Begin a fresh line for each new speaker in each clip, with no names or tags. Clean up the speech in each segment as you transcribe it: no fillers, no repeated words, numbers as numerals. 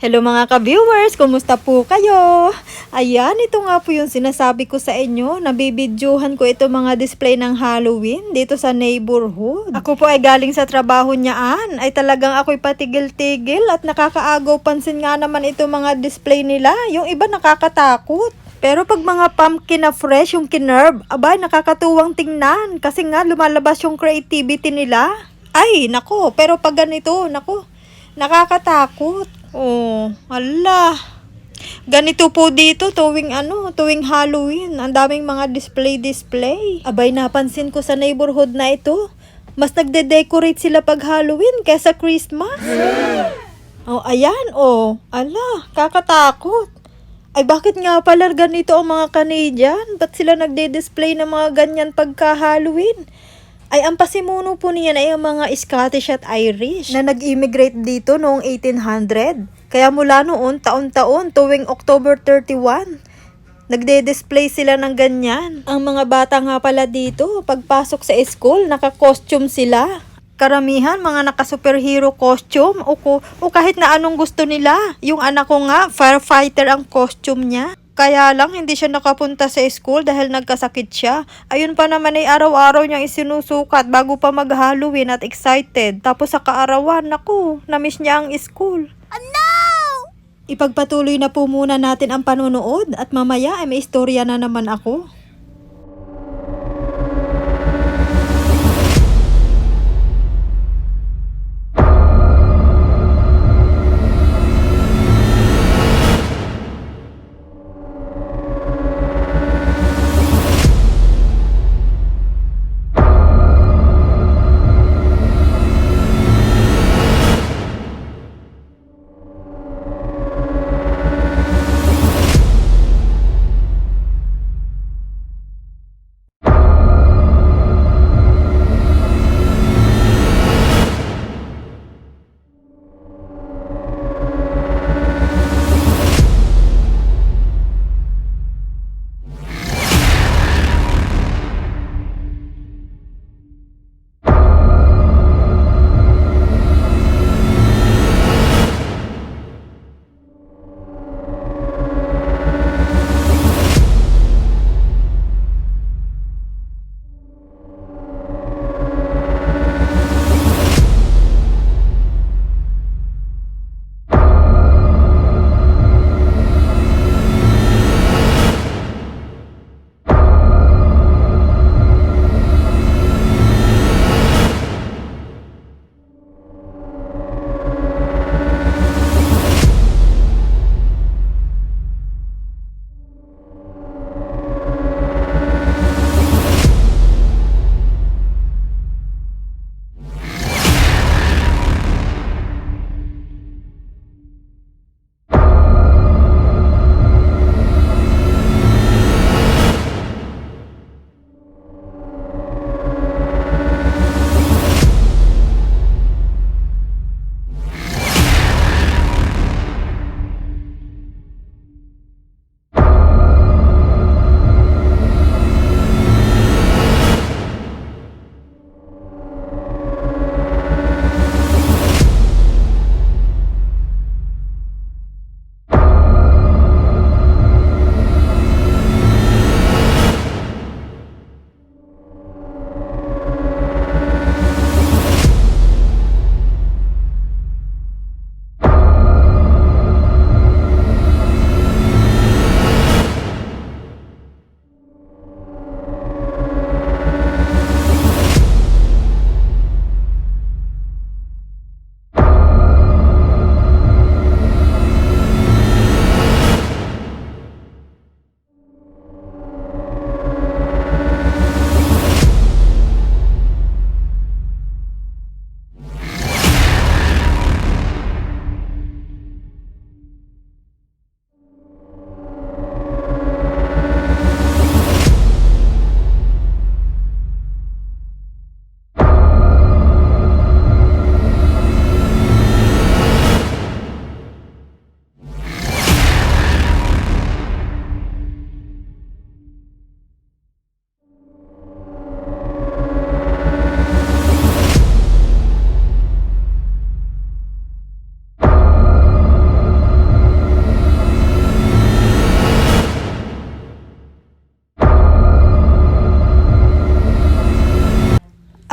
Hello mga ka-viewers, kumusta po kayo? Ayan, ito nga po yung sinasabi ko sa inyo. Nabibidyohan ko ito mga display ng Halloween dito sa neighborhood. Ako po ay galing sa trabaho niyaan. Ay talagang ako'y patigil-tigil at nakakaagaw pansin nga naman ito mga display nila. Yung iba nakakatakot. Pero pag mga pumpkin na fresh, yung kinerb, abay nakakatuwang tingnan. Kasi nga lumalabas yung creativity nila. Ay, nako, pero pag ganito, nako, nakakatakot. Oh, ala. Ganito po dito tuwing Halloween. Ang daming mga display. Abay, napansin ko sa neighborhood na ito. Mas nagde-decorate sila pag Halloween kaysa Christmas. Oh, ayan, oh. Ala, kakatakot. Ay, bakit nga pala ganito ang mga Canadian? Ba't sila nagde-display ng mga ganyan pagka Halloween? Ay, ang pasimuno po niyan ay ang mga Scottish at Irish na nag-immigrate dito noong 1800. Kaya mula noon, taon-taon, tuwing October 31, nagde-display sila ng ganyan. Ang mga bata nga pala dito, pagpasok sa school, naka-costume sila. Karamihan, mga naka-superhero costume o kahit na anong gusto nila. Yung anak ko nga, firefighter ang costume niya. Kaya lang, hindi siya nakapunta sa school dahil nagkasakit siya. Ayun pa naman ay araw-araw niyang isinusukat bago pa mag-Halloween at excited. Tapos sa kaarawan, naku, namiss niya ang school. Ipagpatuloy na po muna natin ang panonood at mamaya ay may istorya na naman ako.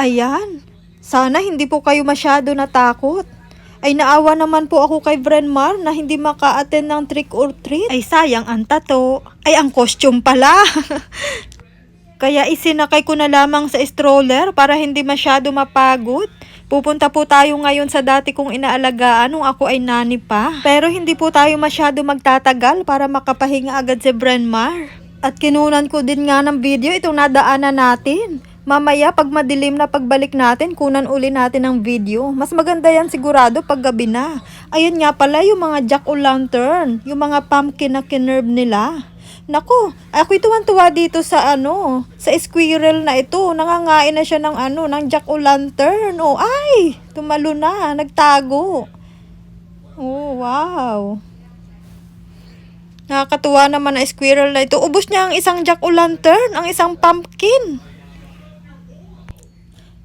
Ayan, sana hindi po kayo masyado natakot. Ay naawa naman po ako kay Brenmar na hindi maka-attend ng trick or treat. Ay sayang ang tato. Ay ang costume pala. Kaya isinakay ko na lamang sa stroller para hindi masyado mapagod. Pupunta po tayo ngayon sa dati kong inaalagaan nung ako ay nani pa. Pero hindi po tayo masyado magtatagal para makapahinga agad si Brenmar. At kinunan ko din nga ng video itong nadaanan natin. Mamaya pag madilim na pagbalik natin, kunan uli natin ng video. Mas maganda yan sigurado pag gabi na. Ayun nga pala yung mga jack-o'-lantern, yung mga pumpkin na kinerve nila. Naku, ako'y tuwan-tuwa dito sa sa squirrel na ito. Nangangain na siya ng jack-o'-lantern. Oh, ay, tumalo na, nagtago. Oh, wow. Nakakatuwa naman na squirrel na ito. Ubos niya ang isang jack-o'-lantern, ang isang pumpkin.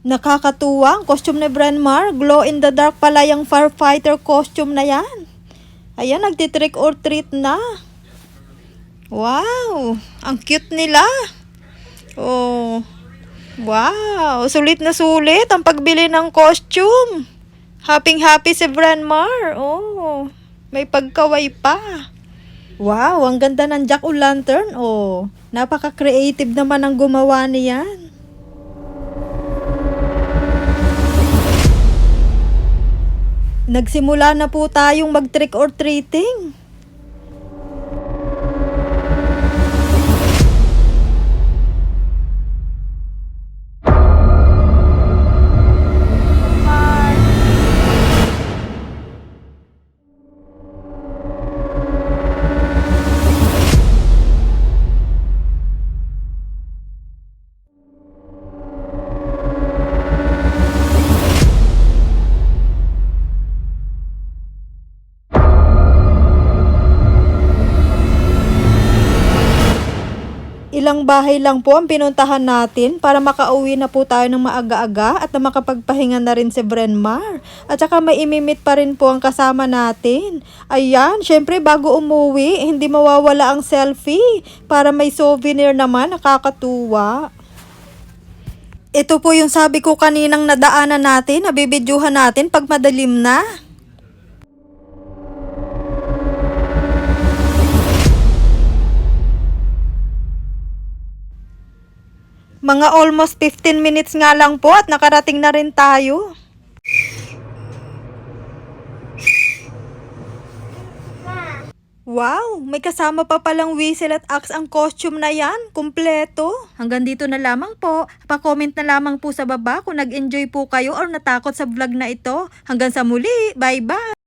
Nakakatuwa ang costume ni Brenmar. Glow in the dark pala yung firefighter costume na yan. Ayan, nagtitrick or treat na. Wow, ang cute nila. Oh, wow, sulit na sulit ang pagbili ng costume. Happy si Brenmar. Oh, may pagkaway pa. Wow, ang ganda ng jack-o'-lantern. Oh, napaka-creative naman ang gumawa niyan. Nagsimula na po tayong mag-trick or treating. Ilang bahay lang po ang pinuntahan natin para makauwi na po tayo ng maaga-aga at na makapagpahinga na rin si Brenmar. At saka may imimit pa rin po ang kasama natin. Ayan, syempre bago umuwi, hindi mawawala ang selfie para may souvenir naman, nakakatuwa. Ito po yung sabi ko kaninang nadaanan natin, nabibidyuhan natin pag madilim na. Mga almost 15 minutes nga lang po at nakarating na rin tayo. Wow, may kasama pa palang whistle at axe ang costume na yan. Kumpleto. Hanggang dito na lamang po. Pa-comment na lamang po sa baba kung nag-enjoy po kayo or natakot sa vlog na ito. Hanggang sa muli. Bye-bye.